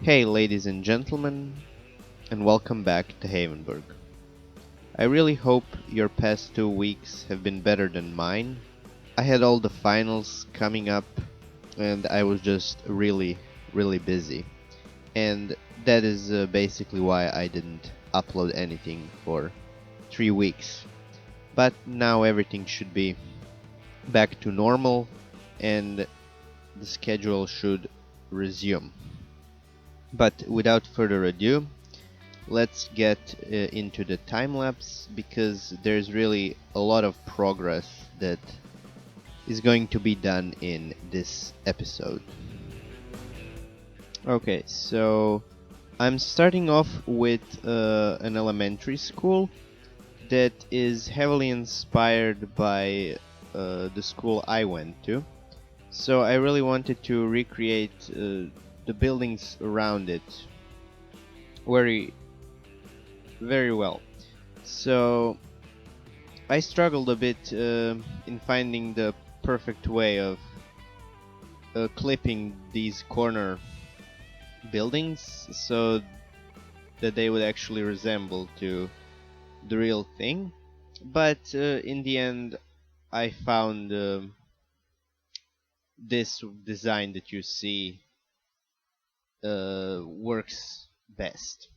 Hey ladies and gentlemen, and welcome back to Havenburg. I really hope your past 2 weeks have been better than mine. I had all the finals coming up and I was just really busy. And that is basically why I didn't upload anything for 3 weeks. But now everything should be back to normal and the schedule should resume. But without further ado, let's get into the time lapse because there's really a lot of progress that is going to be done in this episode. Okay, so I'm starting off with an elementary school that is heavily inspired by the school I went to. So I really wanted to recreate the buildings around it very, very well. So I struggled a bit in finding the perfect way of clipping these corner buildings so that they would actually resemble to the real thing. But in the end, I found this design that you see works best.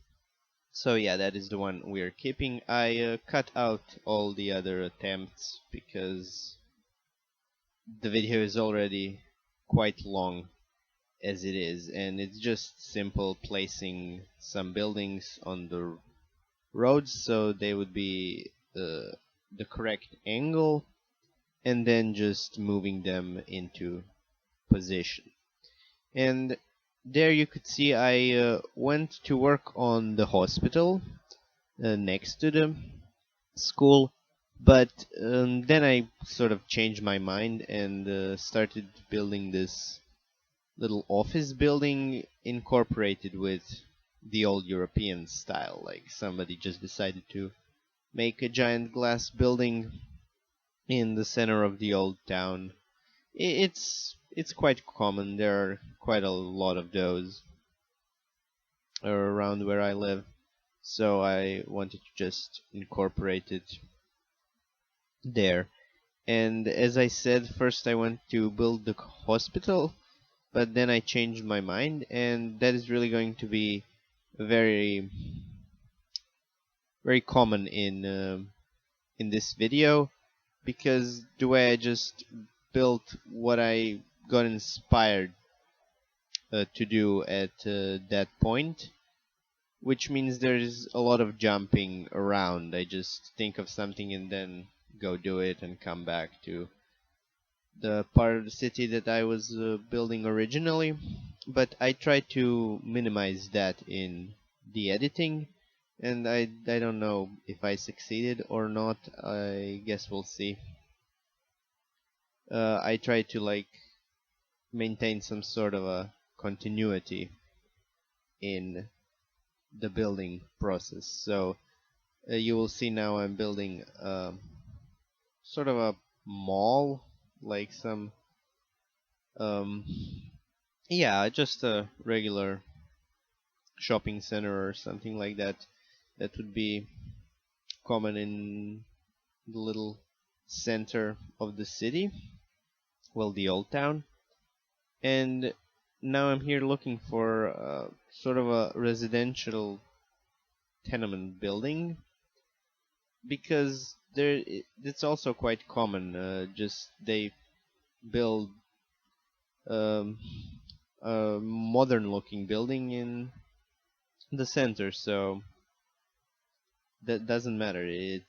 So yeah, that is the one we are keeping. I cut out all the other attempts because the video is already quite long as it is, and it's just simple placing some buildings on the roads so they would be the correct angle, and then just moving them into position. And there you could see I went to work on the hospital next to the school, but then I sort of changed my mind and started building this little office building incorporated with the old European style. Like somebody just decided to make a giant glass building in the center of the old town. It's quite common. There are quite a lot of those around where I live. So I wanted to just incorporate it there. And as I said, first I went to build the hospital, but then I changed my mind, and that is really going to be very, very common in this video, because the way I just built what I got inspired to do at that point, which means there's a lot of jumping around. I just think of something and then go do it and come back to the part of the city that I was building originally, but I try to minimize that in the editing, and I don't know if I succeeded or not. I guess we'll see. I try to like maintain some sort of a continuity in the building process. So you will see now I'm building sort of a mall, like some um, yeah, just a regular shopping center or something like that. That would be common in the little center of the city, well, the old town. And now I'm here looking for sort of a residential tenement building, because it's also quite common. Just they build um, a modern looking building in the center, so that doesn't matter. It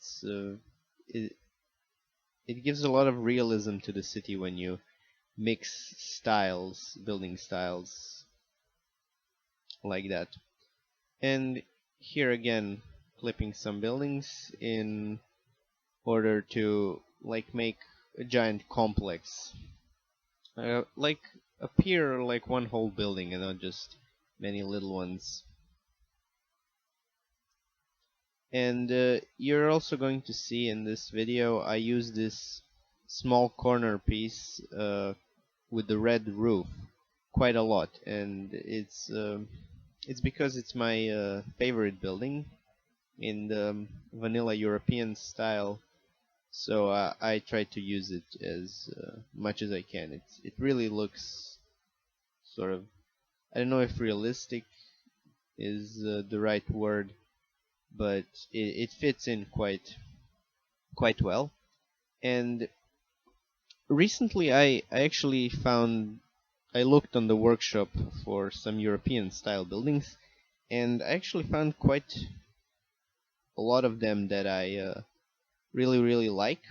it gives a lot of realism to the city when you mix styles, building styles like that. And here again, clipping some buildings in order to like make a giant complex, like appear like one whole building and not just many little ones. And you're also going to see in this video I use this small corner piece with the red roof quite a lot, and it's It's because it's my favorite building in the vanilla European style. So I try to use it as much as I can. It really looks sort of, I don't know if realistic is the right word, but it fits in quite well. And recently I actually found, I looked on the workshop for some European style buildings, and I actually found quite a lot of them that I really like.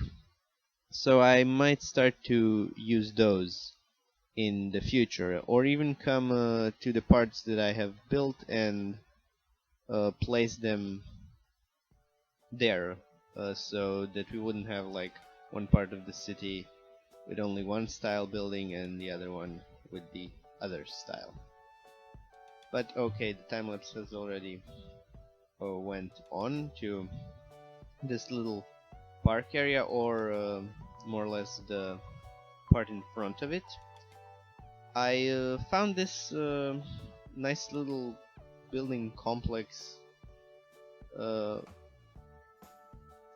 So I might start to use those in the future, or even come to the parts that I have built and place them there, so that we wouldn't have like one part of the city with only one style building and the other one with the other style. But okay, the time lapse has already went on to this little park area, or more or less the part in front of it. I found this nice little building complex uh,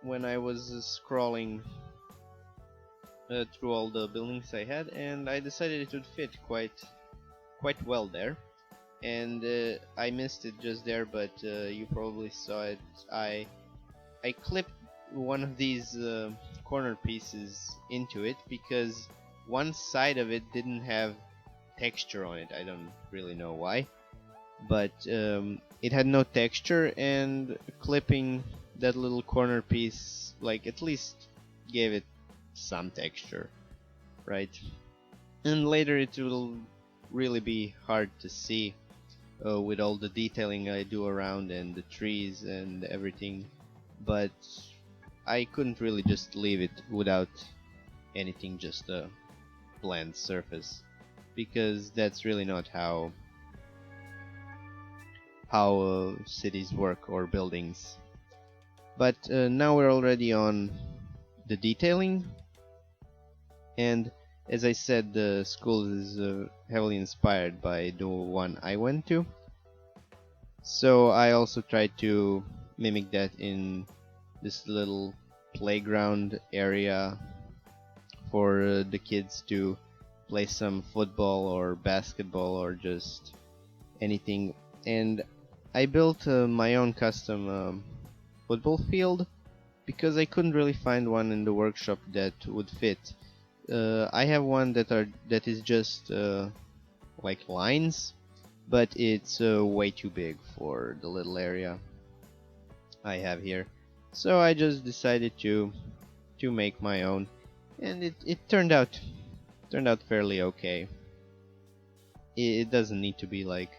when I was scrolling through all the buildings I had, and I decided it would fit quite well there. And I missed it just there, but you probably saw it. I clipped one of these corner pieces into it because one side of it didn't have texture on it. I don't really know why, but it had no texture, and clipping that little corner piece like at least gave it some texture, right? And later it will really be hard to see with all the detailing I do around and the trees and everything, but I couldn't really just leave it without anything, just a bland surface, because that's really not how cities work or buildings. But now we're already on the detailing, and as I said, the school is heavily inspired by the one I went to, so I also tried to mimic that in this little playground area for the kids to play some football or basketball or just anything. And I built my own custom football field because I couldn't really find one in the workshop that would fit. I have one that is just like lines, but it's way too big for the little area I have here. So I just decided to make my own, and it turned out fairly okay. It doesn't need to be like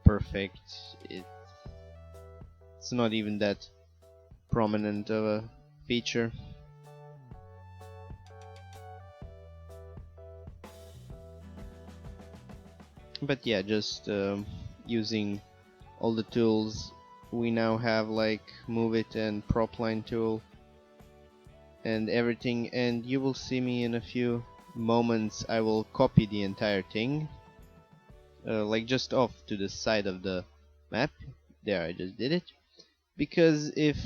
perfect. It's not even that prominent of a feature. But yeah, just using all the tools we now have, like move it and prop line tool and everything, and you will see me in a few moments. I will copy the entire thing, like just off to the side of the map. There, I just did it, because if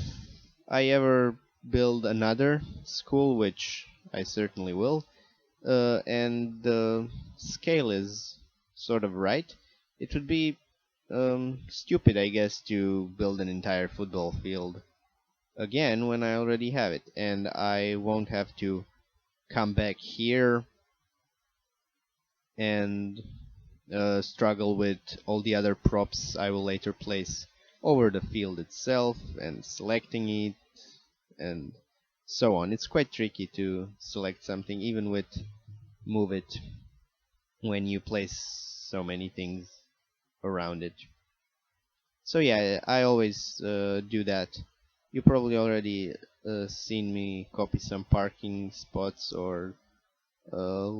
I ever build another school, which I certainly will, and the scale is sort of right, it would be stupid, I guess, to build an entire football field again when I already have it, and I won't have to come back here and struggle with all the other props I will later place over the field itself and selecting it and so on. It's quite tricky to select something even with move it when you place so many things around it. So yeah, I always do that. You probably already seen me copy some parking spots or uh,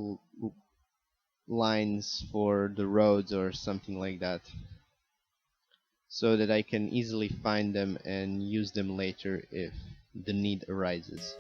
lines for the roads or something like that, so that I can easily find them and use them later if the need arises.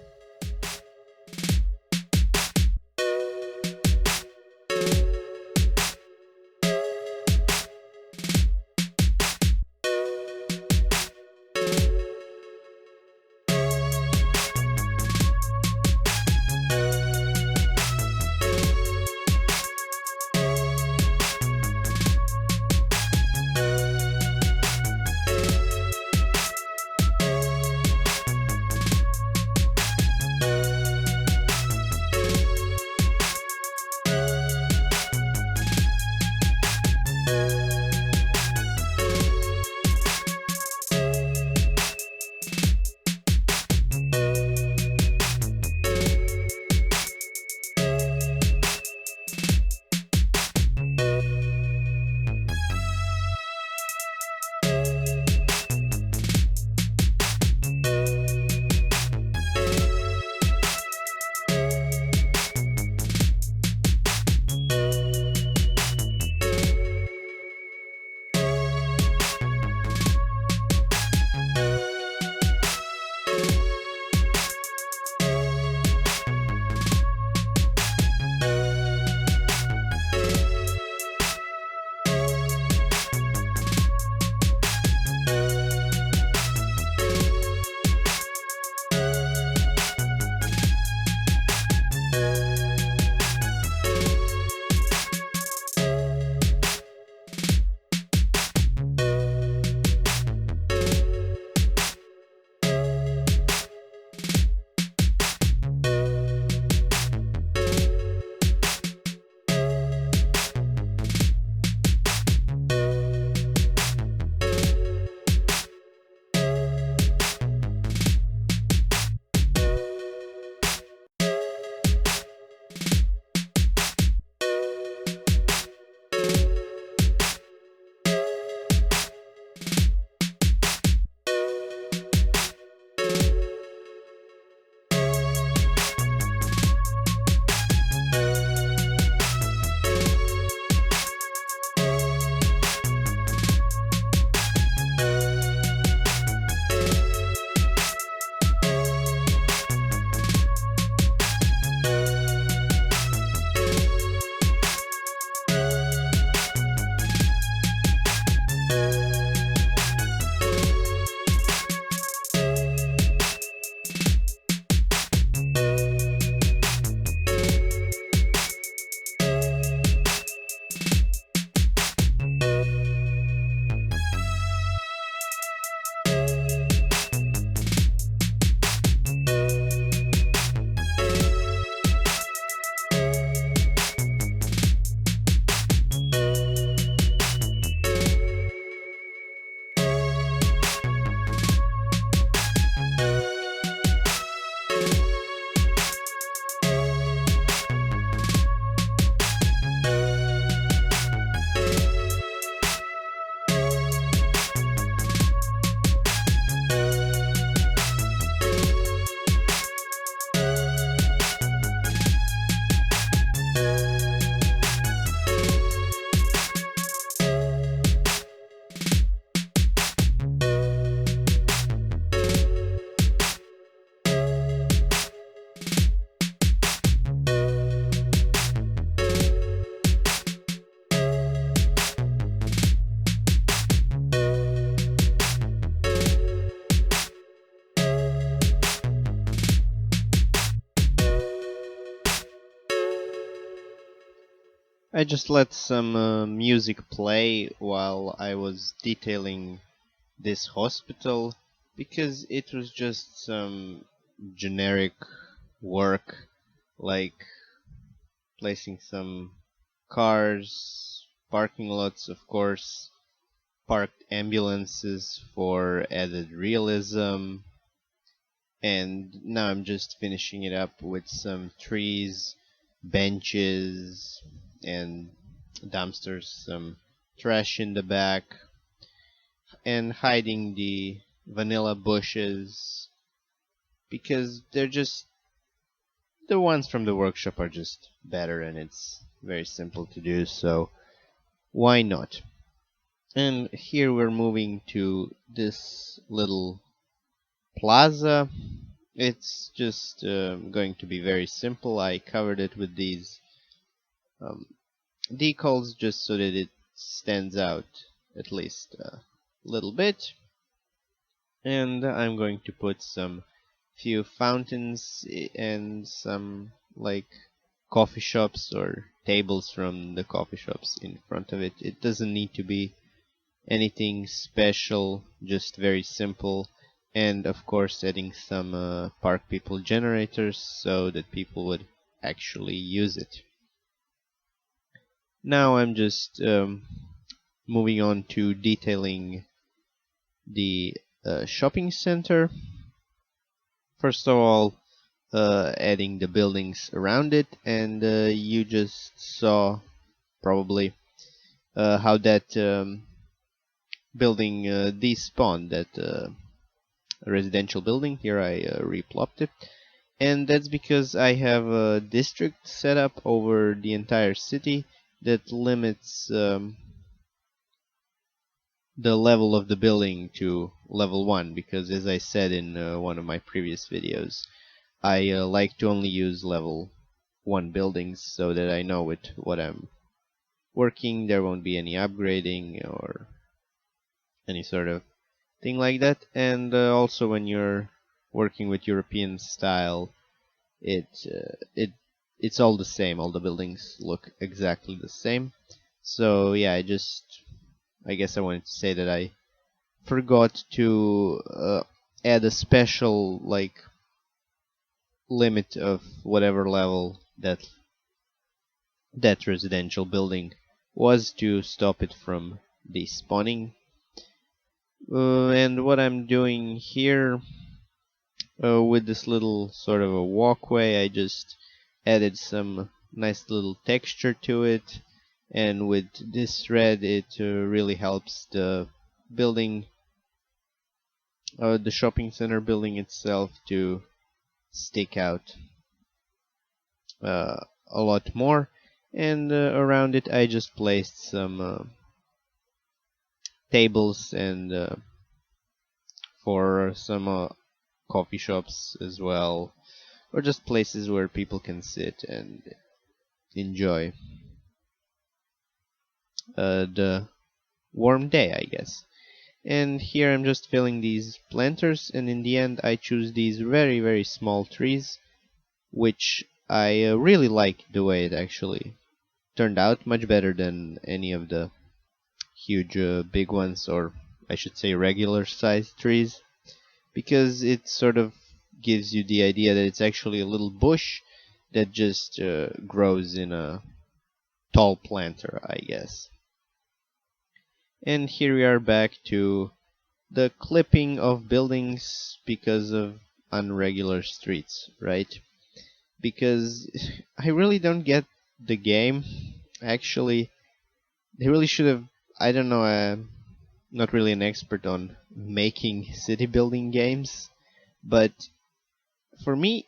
I just let some music play while I was detailing this hospital because it was just some generic work, like placing some cars, parking lots, of course, parked ambulances for added realism, and now I'm just finishing it up with some trees, benches, and dumpsters, some trash in the back, and hiding the vanilla bushes because they're just the ones from the workshop are just better and it's very simple to do, so why not? And here we're moving to this little plaza. It's just going to be very simple. I covered it with these um, decals just so that it stands out at least a little bit. And I'm going to put some few fountains and some like coffee shops or tables from the coffee shops in front of it. It doesn't need to be anything special, just very simple. And of course adding some park people generators so that people would actually use it. Now I'm just moving on to detailing the shopping center. First of all, adding the buildings around it, and you just saw probably how that building despawned, that residential building. Here I replopped it, and that's because I have a district set up over the entire city that limits the level of the building to level 1, because as I said in one of my previous videos, I like to only use level 1 buildings so that I know with what I'm working there won't be any upgrading or any sort of thing like that. And also when you're working with European style, it's all the same. All the buildings look exactly the same. So yeah, I guess I wanted to say that I forgot to add a special like limit of whatever level that residential building was to stop it from despawning. And what I'm doing here with this little sort of a walkway, I just added some nice little texture to it, and with this red it really helps the building, the shopping center building itself, to stick out a lot more. And around it I just placed some tables and for some coffee shops as well, or just places where people can sit and enjoy the warm day, I guess. And here I'm just filling these planters, and in the end I choose these very very small trees, which I really like the way it actually turned out, much better than any of the huge big ones, or I should say regular sized trees, because it sort of gives you the idea that it's actually a little bush that just grows in a tall planter, I guess. And here we are back to the clipping of buildings because of unregular streets, right? Because I really don't get the game. Actually, they really should have. I don't know. I'm not really an expert on making city building games, but for me,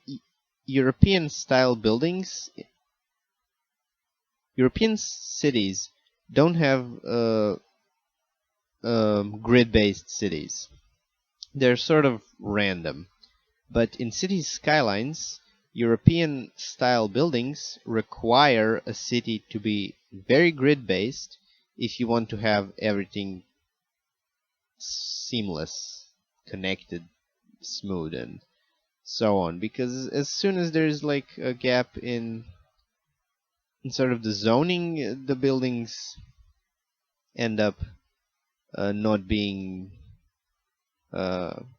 European style buildings, European cities don't have grid-based cities. They're sort of random. But in cities skylines, European style buildings require a city to be very grid-based if you want to have everything seamless, connected, smooth, and so on. Because as soon as there's like a gap in in sort of the zoning, the buildings end up not being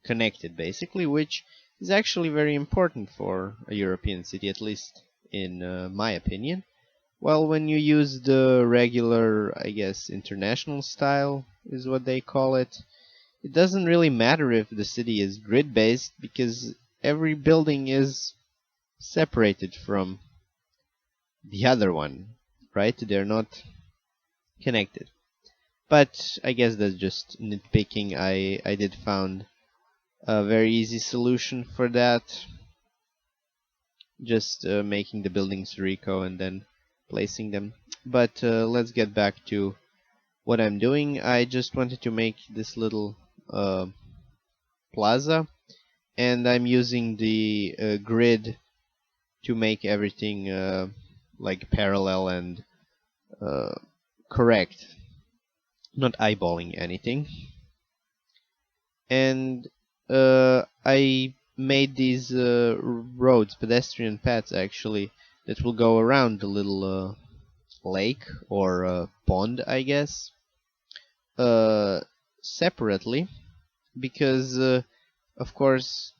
connected, basically, which is actually very important for a European city, at least in my opinion. Well, when you use the regular, I guess, international style is what they call it, it doesn't really matter if the city is grid-based because every building is separated from the other one, right? They're not connected. But I guess that's just nitpicking. I did found a very easy solution for that. Just making the buildings Rico and then placing them. But let's get back to what I'm doing. I just wanted to make this little plaza, and I'm using the grid to make everything like parallel and correct, not eyeballing anything. And I made these roads, pedestrian paths actually, that will go around the little lake or pond, I guess, separately, because of course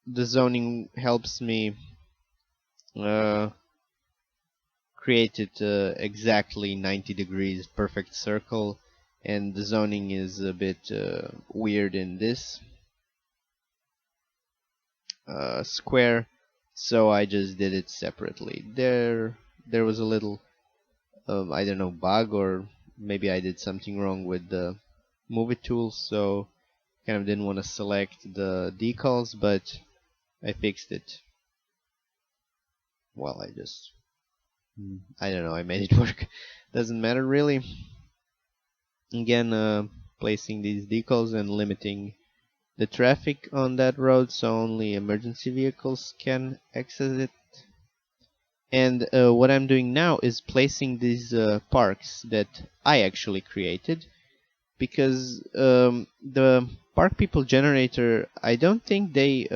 the zoning helps me create it exactly 90 degrees, perfect circle, and the zoning is a bit weird in this square, so I just did it separately. There was a little I don't know, bug, or maybe I did something wrong with the move it tool, so kind of didn't want to select the decals, but I fixed it. Well, I don't know, I made it work. Doesn't matter really. Again, placing these decals and limiting the traffic on that road so only emergency vehicles can access it. And what I'm doing now is placing these parks that I actually created, because the park people generator, I don't think they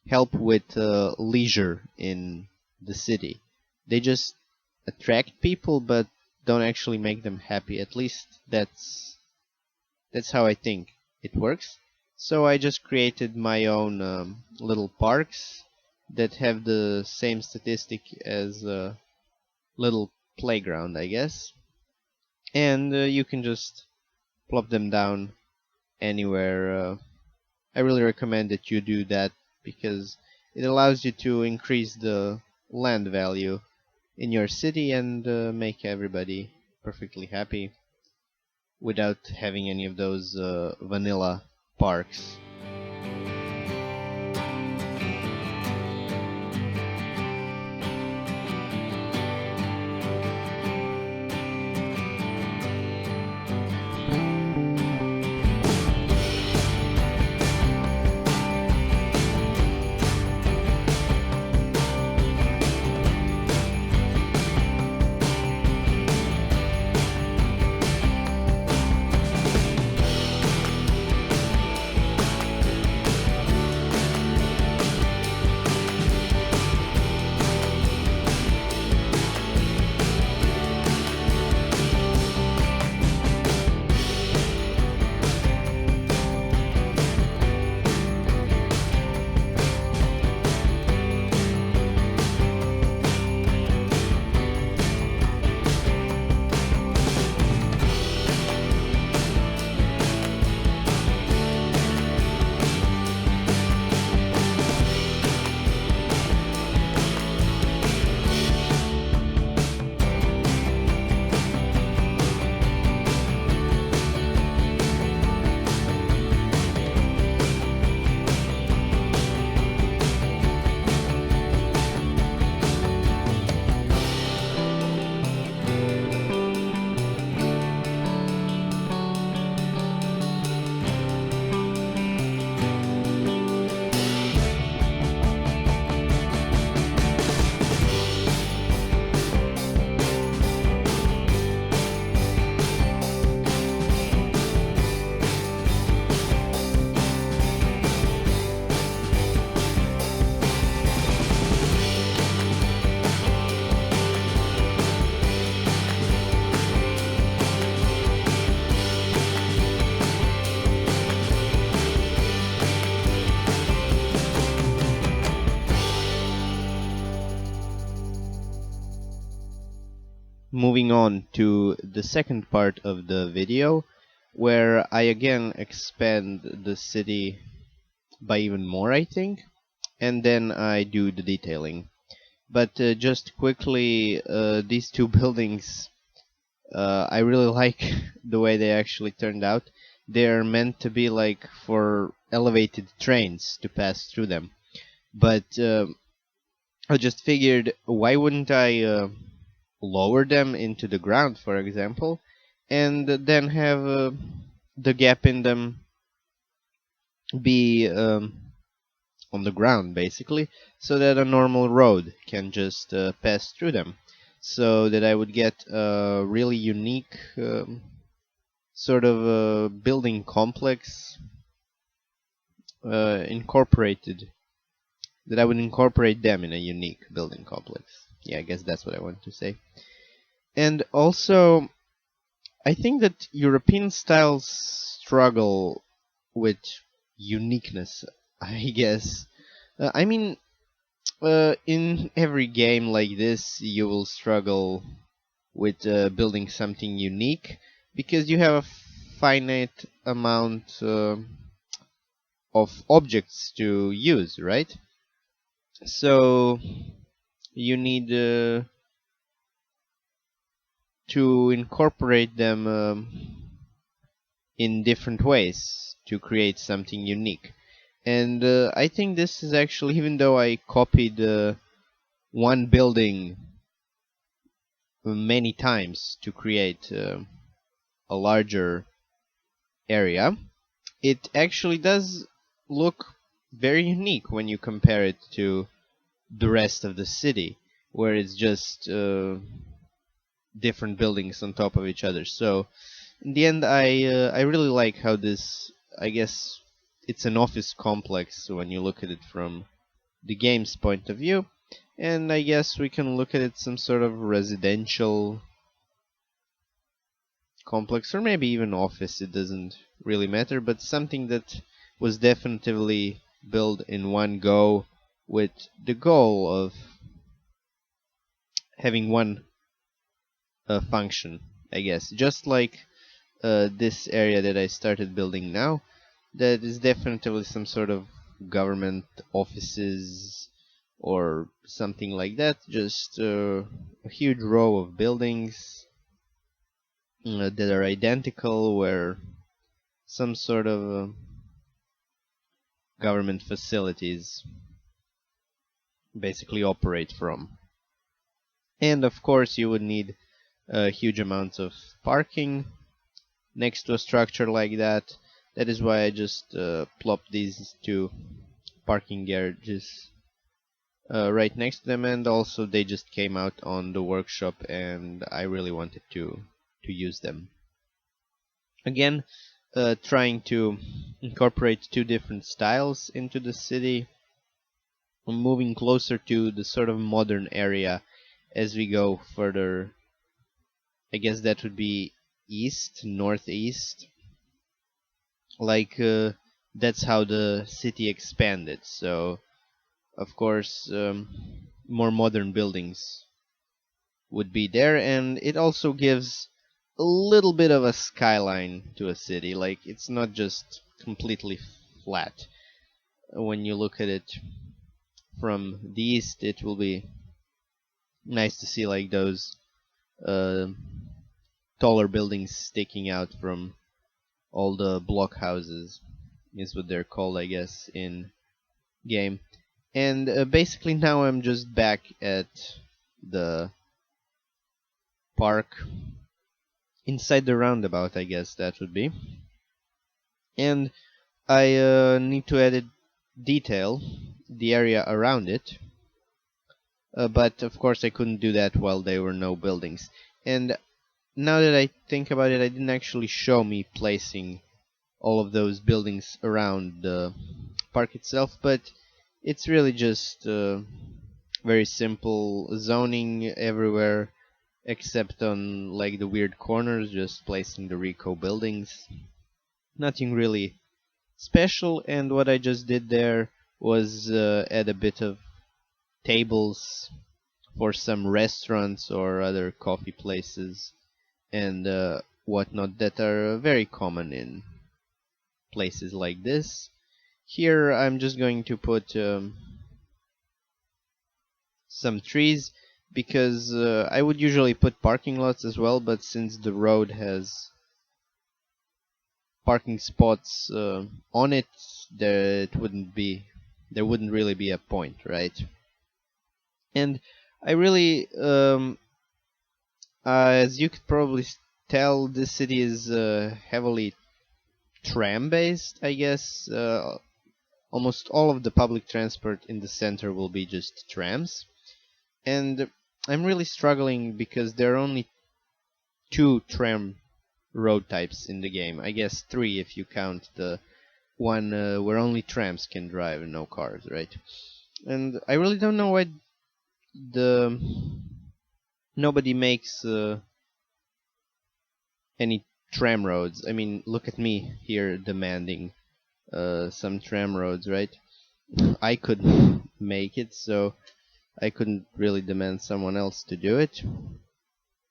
help with leisure in the city. They just attract people but don't actually make them happy. At least that's how I think it works. So I just created my own little parks that have the same statistic as a little playground, I guess. And you can just plop them down anywhere. I really recommend that you do that because it allows you to increase the land value in your city and make everybody perfectly happy without having any of those vanilla parks. moving on to the second part of the video, where I again expand the city by even more, I think, and then I do the detailing. But just quickly, these two buildings, I really like the way they actually turned out. They're meant to be like for elevated trains to pass through them. But I just figured, why wouldn't I lower them into the ground, for example, and then have the gap in them be on the ground, basically, so that a normal road can just pass through them, so that I would get a really unique sort of building complex incorporated, that I would incorporate them in a unique building complex. Yeah, I guess that's what I want to say. And also, I think that European styles struggle with uniqueness, I guess. I mean, in every game like this, you will struggle with building something unique because you have a finite amount of objects to use, right? So you need to incorporate them in different ways to create something unique. And I think this is actually, even though I copied one building many times to create a larger area, it actually does look very unique when you compare it to the rest of the city, where it's just different buildings on top of each other. So in the end, I really like how this, I guess it's an office complex when you look at it from the game's point of view, and I guess we can look at it some sort of residential complex, or maybe even office, it doesn't really matter, but something that was definitively built in one go with the goal of having one function, I guess. Just like this area that I started building now, that is definitely some sort of government offices or something like that. Just a huge row of buildings that are identical, where some sort of government facilities basically operate from. And of course, you would need huge amounts of parking next to a structure like that. That is why I just plopped these two parking garages right next to them, and also they just came out on the workshop and I really wanted to use them. Again, trying to incorporate two different styles into the city, moving closer to the sort of modern area as we go further. I guess that would be east, northeast. Like, that's how the city expanded. So, of course, more modern buildings would be there, and it also gives a little bit of a skyline to a city. Like, it's not just completely flat. When you look at it from the east, it will be nice to see like those taller buildings sticking out from all the block houses, is what they're called, I guess, in game. And basically now I'm just back at the park, inside the roundabout, I guess that would be. And I need to edit detail the area around it. But of course I couldn't do that while there were no buildings. And now that I think about it, I didn't actually show me placing all of those buildings around the park itself, but it's really just very simple zoning everywhere except on like the weird corners, just placing the Rico buildings. Nothing really special, and what I just did there was add a bit of tables for some restaurants or other coffee places and whatnot that are very common in places like this. Here I'm just going to put some trees because I would usually put parking lots as well, but since the road has parking spots on it, there wouldn't really be a point, right? And I really, as you could probably tell, this city is heavily tram based, I guess. Almost all of the public transport in the center will be just trams. And I'm really struggling because there are only 2 tram road types in the game. I guess 3 if you count the one where only trams can drive and no cars, right? And I really don't know why nobody makes any tram roads. I mean, look at me here demanding some tram roads, right? I could make it, so I couldn't really demand someone else to do it.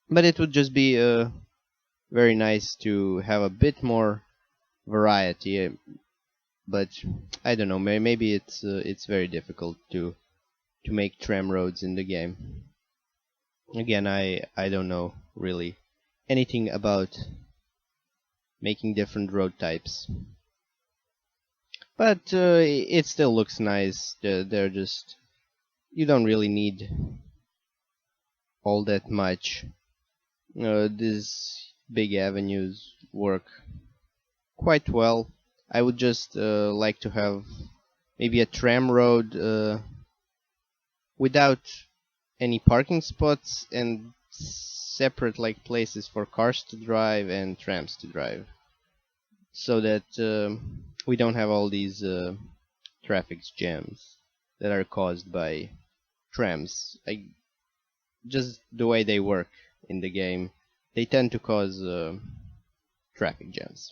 But it would just be very nice to have a bit more variety. But I don't know. Maybe it's very difficult to make tram roads in the game. Again, I don't know really anything about making different road types. But it still looks nice. They're just, you don't really need all that much. These big avenues work quite well. I would just like to have maybe a tram road without any parking spots and separate like places for cars to drive and trams to drive, so that we don't have all these traffic jams that are caused by trams. Just the way they work in the game, they tend to cause traffic jams.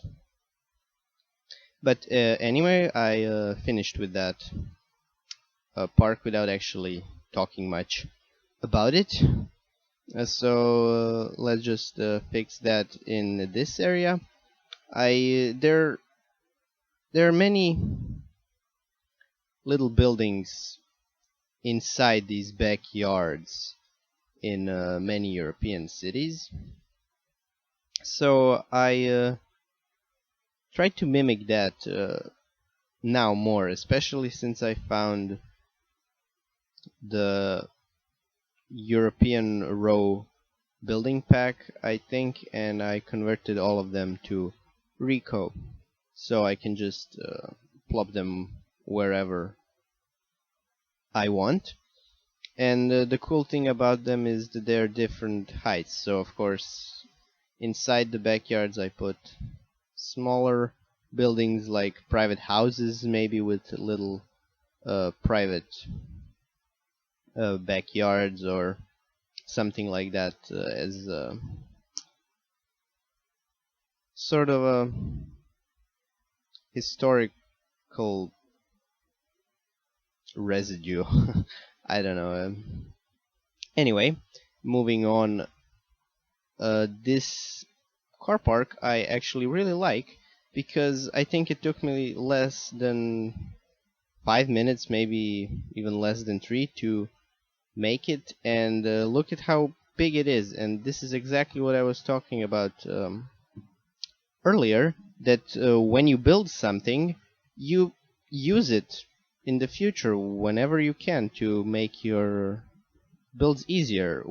But anyway, I finished with that park without actually talking much about it. So let's just fix that in this area. There are many little buildings inside these backyards in many European cities. So I tried to mimic that now more, especially since I found the European row building pack, I think, and I converted all of them to Rico, so I can just plop them wherever I want. And the cool thing about them is that they're different heights. So of course, inside the backyards I put smaller buildings like private houses, maybe with little private backyards or something like that, as sort of a historical residue. I don't know. Anyway, moving on. This car park I actually really like because I think it took me less than 5 minutes, maybe even less than 3, to make it, and look at how big it is. And this is exactly what I was talking about earlier, that when you build something, you use it in the future whenever you can to make your builds easier,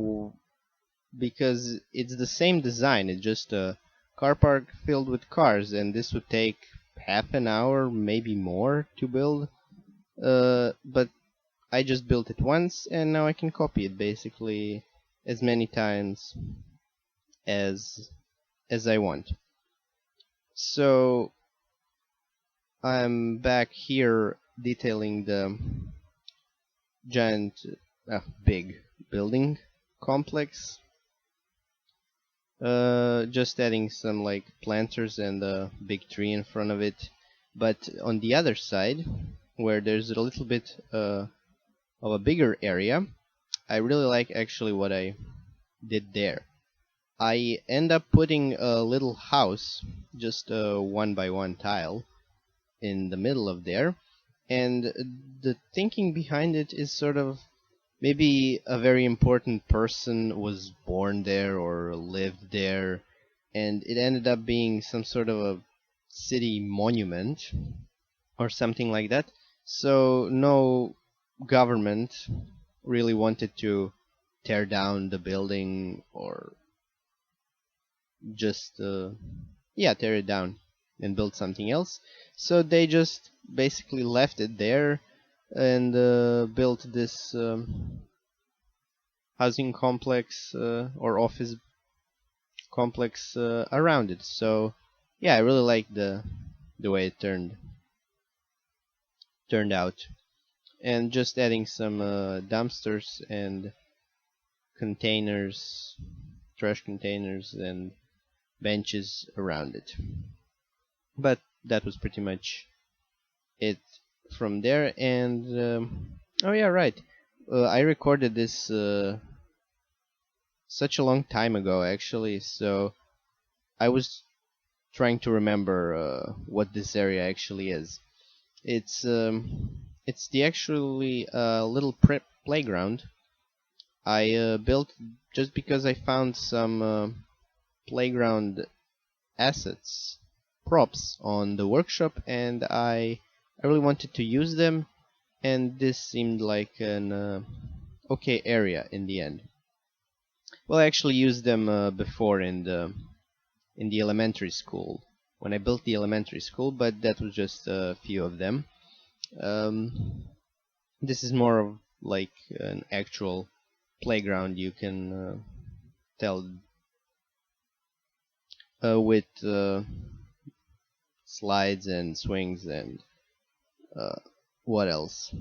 because it's the same design. It's just a car park filled with cars, and this would take half an hour, maybe more, to build. But I just built it once, and now I can copy it basically as many times as I want. So I'm back here detailing the giant, big building complex. Just adding some like planters and a big tree in front of it. But on the other side, where there's a little bit of a bigger area, I really like actually what I did there. I end up putting a little house, just a 1 by 1 tile, in the middle of there, and the thinking behind it is sort of maybe a very important person was born there or lived there, and it ended up being some sort of a city monument or something like that. So no government really wanted to tear down the building or just tear it down and build something else. So they just basically left it there and built this housing complex or office complex around it. So yeah, I really like the way it turned out, and just adding some dumpsters and containers, trash containers, and benches around it. But that was pretty much it from there. And oh yeah, right. I recorded this such a long time ago, actually. So I was trying to remember what this area actually is. It's the actually little playground I built just because I found some playground assets, props on the workshop, and I really wanted to use them, and this seemed like an okay area in the end. Well, I actually used them before in the elementary school when I built the elementary school, but that was just a few of them. This is more of like an actual playground, you can tell, with slides and swings and what else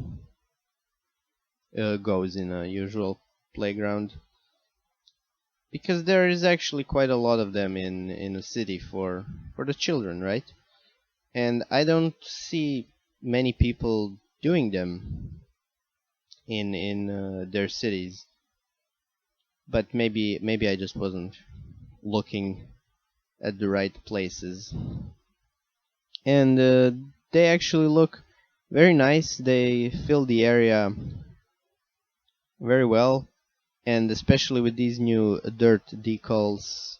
goes in a usual playground, because there is actually quite a lot of them in a city for the children, right? And I don't see many people doing them in their cities, but maybe I just wasn't looking at the right places. And they actually look very nice. They fill the area very well, and especially with these new dirt decals,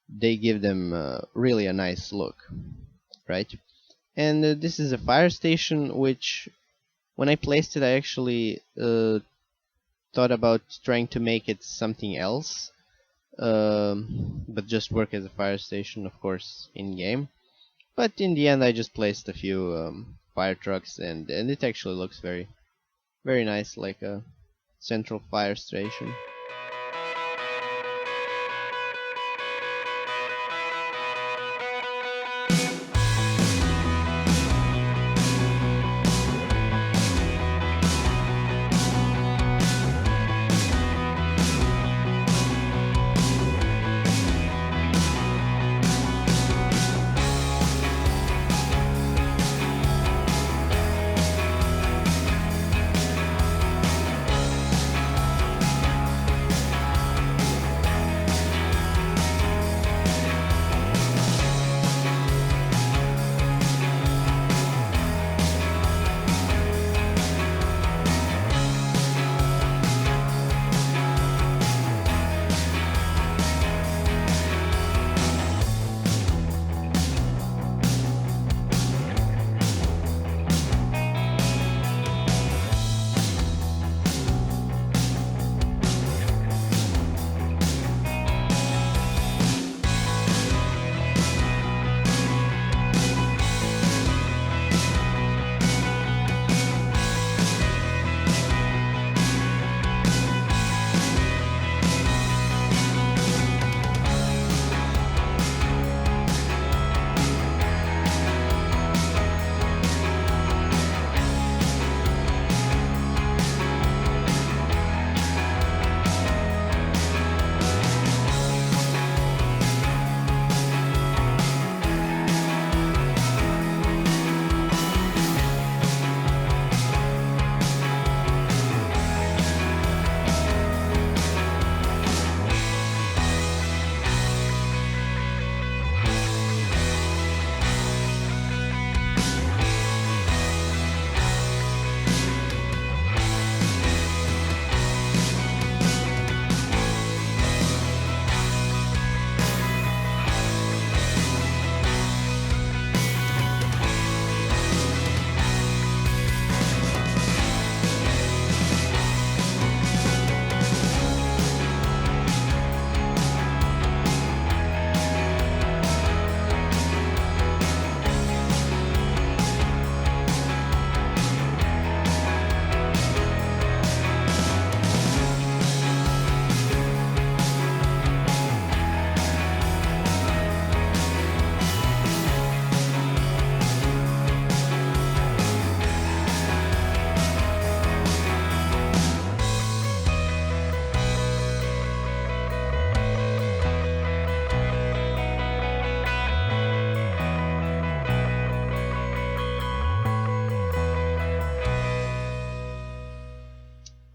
they give them really a nice look, right? And this is a fire station, which when I placed it, I actually thought about trying to make it something else, but just work as a fire station, of course, in game. But in the end, I just placed a few fire trucks, and it actually looks very, very nice, like a central fire station.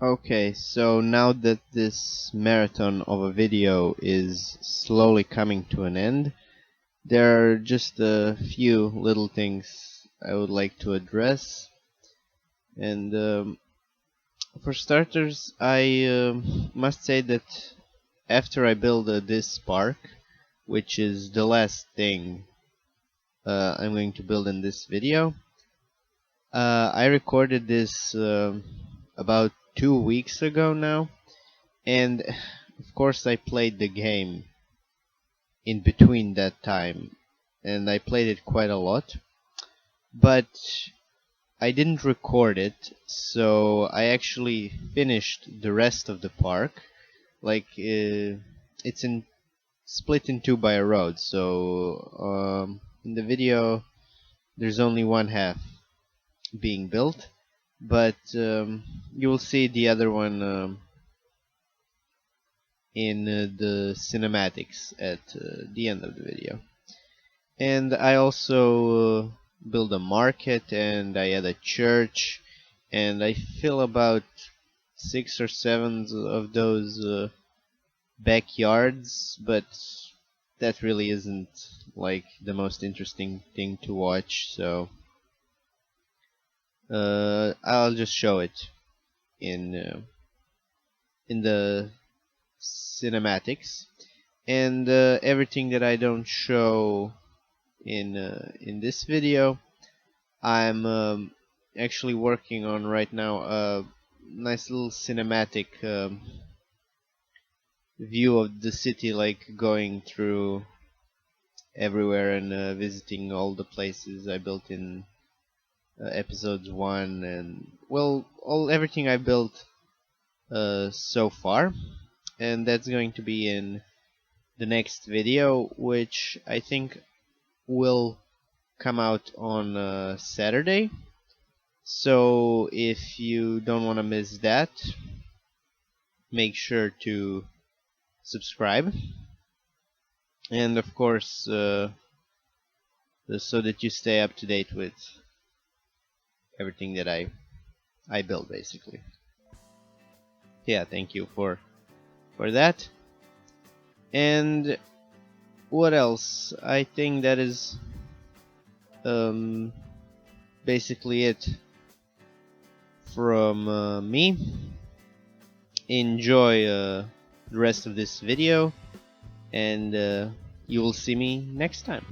Okay, so now that this marathon of a video is slowly coming to an end, there are just a few little things I would like to address. And for starters, I must say that after I build this park, which is the last thing I'm going to build in this video, I recorded this about 2 weeks ago now, and of course I played the game in between that time, and I played it quite a lot, but I didn't record it, so I actually finished the rest of the park. Like, it's split in two by a road, so in the video there's only one half being built, but you will see the other one in the cinematics at the end of the video. And I also build a market, and I had a church, and I fill about 6 or 7 of those backyards, but that really isn't like the most interesting thing to watch, so I'll just show it in the cinematics, and everything that I don't show in this video, I'm actually working on right now a nice little cinematic view of the city, like going through everywhere and visiting all the places I built in episodes 1, and well, everything I built so far, and that's going to be in the next video, which I think will come out on Saturday. So if you don't want to miss that, make sure to subscribe, and of course so that you stay up to date with everything that I build, basically. Yeah, thank you for that. And what else? I think that is basically it from me. Enjoy the rest of this video, and you will see me next time.